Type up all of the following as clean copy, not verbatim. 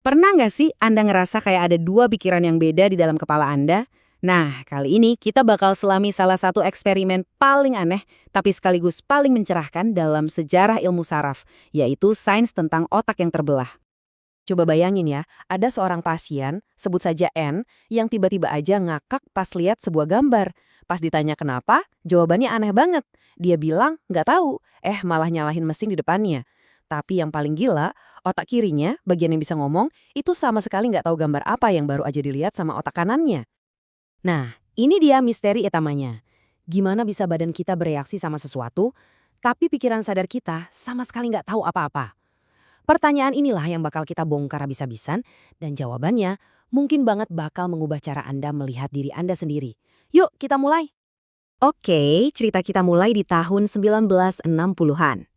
Pernah nggak sih Anda ngerasa kayak ada dua pikiran yang beda di dalam kepala Anda? Nah, kali ini kita bakal selami salah satu eksperimen paling aneh, tapi sekaligus paling mencerahkan dalam sejarah ilmu saraf, yaitu sains tentang otak yang terbelah. Coba bayangin ya, ada seorang pasien, sebut saja N, yang tiba-tiba aja ngakak pas lihat sebuah gambar. Pas ditanya kenapa, jawabannya aneh banget. Dia bilang, nggak tahu, malah nyalahin mesin di depannya. Tapi yang paling gila, otak kirinya, bagian yang bisa ngomong, itu sama sekali nggak tahu gambar apa yang baru aja dilihat sama otak kanannya. Nah, ini dia misteri utamanya. Gimana bisa badan kita bereaksi sama sesuatu, tapi pikiran sadar kita sama sekali nggak tahu apa-apa. Pertanyaan inilah yang bakal kita bongkar habis-habisan, dan jawabannya mungkin banget bakal mengubah cara Anda melihat diri Anda sendiri. Yuk, kita mulai. Oke, cerita kita mulai di tahun 1960-an.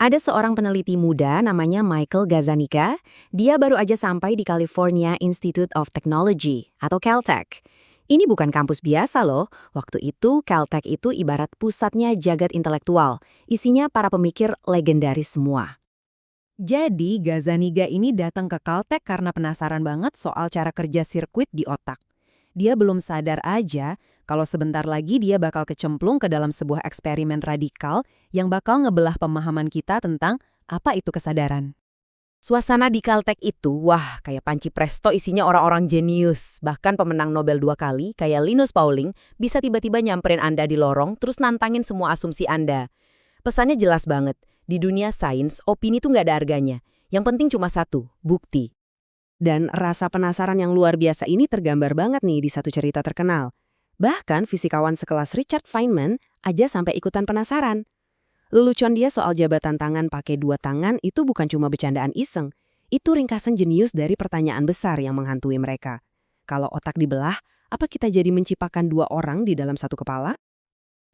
Ada seorang peneliti muda namanya Michael Gazzaniga. Dia baru aja sampai di California Institute of Technology atau Caltech. Ini bukan kampus biasa loh. Waktu itu Caltech itu ibarat pusatnya jagat intelektual. Isinya para pemikir legendaris semua. Jadi Gazzaniga ini datang ke Caltech karena penasaran banget soal cara kerja sirkuit di otak. Dia belum sadar aja kalau sebentar lagi dia bakal kecemplung ke dalam sebuah eksperimen radikal yang bakal ngebelah pemahaman kita tentang apa itu kesadaran. Suasana di Caltech itu, wah, kayak panci presto isinya orang-orang jenius. Bahkan pemenang Nobel 2 kali, kayak Linus Pauling, bisa tiba-tiba nyamperin Anda di lorong terus nantangin semua asumsi Anda. Pesannya jelas banget, di dunia sains, opini tuh nggak ada harganya. Yang penting cuma satu, bukti. Dan rasa penasaran yang luar biasa ini tergambar banget nih di satu cerita terkenal. Bahkan fisikawan sekelas Richard Feynman aja sampai ikutan penasaran. Lelucon dia soal jabatan tangan pakai 2 tangan itu bukan cuma bercandaan iseng. Itu ringkasan jenius dari pertanyaan besar yang menghantui mereka. Kalau otak dibelah, apa kita jadi menciptakan 2 orang di dalam satu kepala?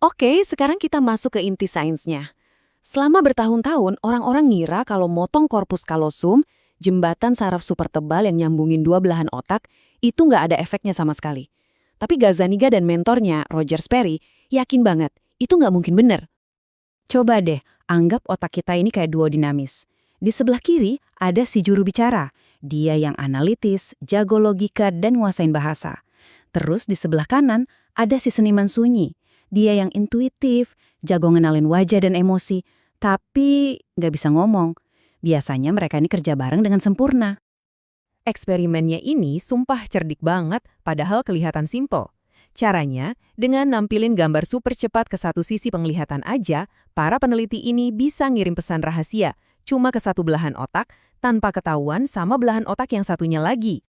Oke, sekarang kita masuk ke inti sainsnya. Selama bertahun-tahun, orang-orang ngira kalau motong korpus kalosum, jembatan saraf super tebal yang nyambungin 2 belahan otak, itu nggak ada efeknya sama sekali. Tapi Gazzaniga dan mentornya, Roger Sperry, yakin banget, itu nggak mungkin bener. Coba deh, anggap otak kita ini kayak duo dinamis. Di sebelah kiri ada si juru bicara. Dia yang analitis, jago logika, dan nguasain bahasa. Terus di sebelah kanan ada si seniman sunyi. Dia yang intuitif, jago ngenalin wajah dan emosi, tapi nggak bisa ngomong. Biasanya mereka ini kerja bareng dengan sempurna. Eksperimennya ini sumpah cerdik banget, padahal kelihatan simpel. Caranya, dengan nampilin gambar super cepat ke satu sisi penglihatan aja, para peneliti ini bisa ngirim pesan rahasia, cuma ke satu belahan otak, tanpa ketahuan sama belahan otak yang satunya lagi.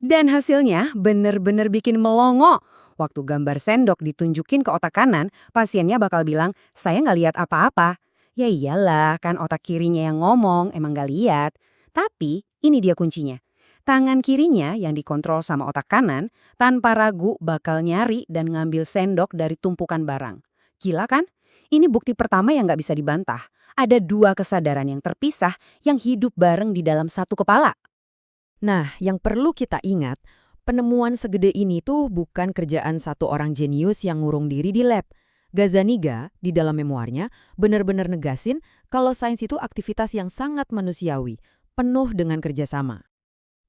Dan hasilnya bener-bener bikin melongo. Waktu gambar sendok ditunjukin ke otak kanan, pasiennya bakal bilang, saya nggak lihat apa-apa. Ya iyalah, kan otak kirinya yang ngomong, emang nggak lihat. Tapi, ini dia kuncinya. Tangan kirinya yang dikontrol sama otak kanan, tanpa ragu bakal nyari dan ngambil sendok dari tumpukan barang. Gila kan? Ini bukti pertama yang nggak bisa dibantah. Ada 2 kesadaran yang terpisah yang hidup bareng di dalam satu kepala. Nah, yang perlu kita ingat, penemuan segede ini tuh bukan kerjaan satu orang jenius yang ngurung diri di lab. Gazzaniga, di dalam memoarnya, benar-benar negasin kalau sains itu aktivitas yang sangat manusiawi, penuh dengan kerjasama.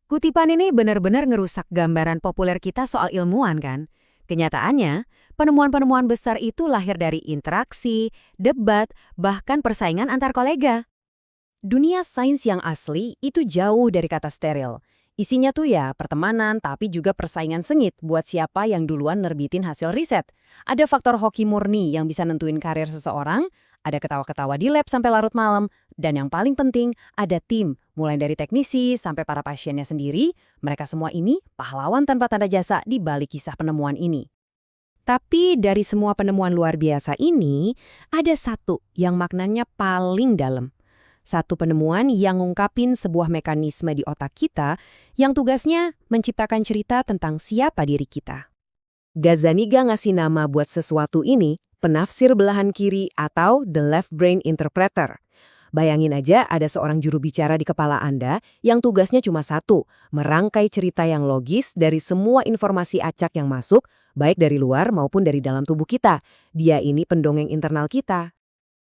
Kutipan ini benar-benar ngerusak gambaran populer kita soal ilmuwan kan? Kenyataannya, penemuan-penemuan besar itu lahir dari interaksi, debat, bahkan persaingan antar kolega. Dunia sains yang asli itu jauh dari kata steril. Isinya tuh ya pertemanan tapi juga persaingan sengit buat siapa yang duluan nerbitin hasil riset. Ada faktor hoki murni yang bisa nentuin karir seseorang, ada ketawa-ketawa di lab sampai larut malam, dan yang paling penting ada tim, mulai dari teknisi sampai para pasiennya sendiri, mereka semua ini pahlawan tanpa tanda jasa di balik kisah penemuan ini. Tapi dari semua penemuan luar biasa ini, ada satu yang maknanya paling dalam. Satu penemuan yang ngungkapin sebuah mekanisme di otak kita yang tugasnya menciptakan cerita tentang siapa diri kita. Gazzaniga ngasih nama buat sesuatu ini penafsir belahan kiri atau the left brain interpreter. Bayangin aja ada seorang juru bicara di kepala Anda yang tugasnya cuma satu, merangkai cerita yang logis dari semua informasi acak yang masuk, baik dari luar maupun dari dalam tubuh kita. Dia ini pendongeng internal kita.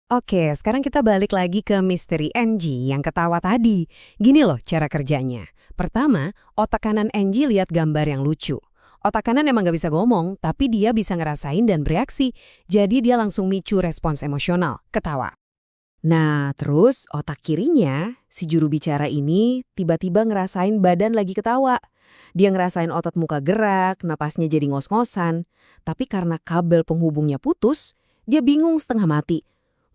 Oke, sekarang kita balik lagi ke misteri Angie yang ketawa tadi. Gini loh cara kerjanya. Pertama, otak kanan Angie lihat gambar yang lucu. Otak kanan emang gak bisa ngomong, tapi dia bisa ngerasain dan bereaksi. Jadi dia langsung micu respons emosional, ketawa. Nah, terus otak kirinya, si juru bicara ini tiba-tiba ngerasain badan lagi ketawa. Dia ngerasain otot muka gerak, napasnya jadi ngos-ngosan. Tapi karena kabel penghubungnya putus, dia bingung setengah mati.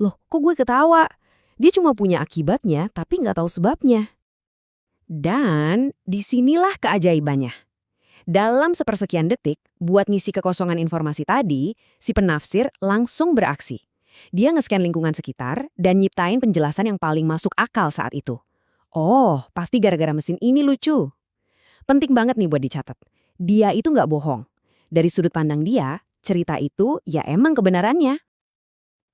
Loh, kok gue ketawa? Dia cuma punya akibatnya, tapi nggak tahu sebabnya. Dan disinilah keajaibannya. Dalam sepersekian detik, buat ngisi kekosongan informasi tadi, si penafsir langsung beraksi. Dia nge-scan lingkungan sekitar dan nyiptain penjelasan yang paling masuk akal saat itu. Oh, pasti gara-gara mesin ini lucu. Penting banget nih buat dicatat. Dia itu nggak bohong. Dari sudut pandang dia, cerita itu ya emang kebenarannya.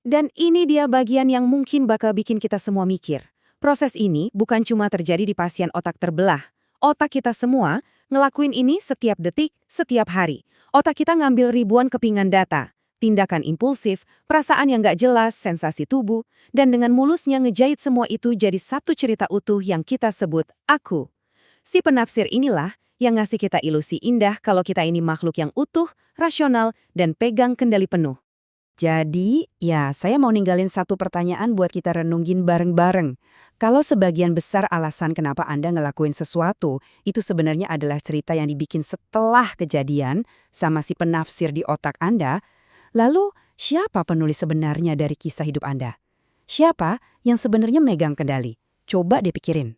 Dan ini dia bagian yang mungkin bakal bikin kita semua mikir. Proses ini bukan cuma terjadi di pasien otak terbelah. Otak kita semua ngelakuin ini setiap detik, setiap hari. Otak kita ngambil ribuan kepingan data, tindakan impulsif, perasaan yang nggak jelas, sensasi tubuh, dan dengan mulusnya ngejahit semua itu jadi satu cerita utuh yang kita sebut aku. Si penafsir inilah yang ngasih kita ilusi indah kalau kita ini makhluk yang utuh, rasional, dan pegang kendali penuh. Jadi, ya saya mau ninggalin satu pertanyaan buat kita renungin bareng-bareng. Kalau sebagian besar alasan kenapa Anda ngelakuin sesuatu, itu sebenarnya adalah cerita yang dibikin setelah kejadian sama si penafsir di otak Anda, lalu siapa penulis sebenarnya dari kisah hidup Anda? Siapa yang sebenarnya megang kendali? Coba dipikirin.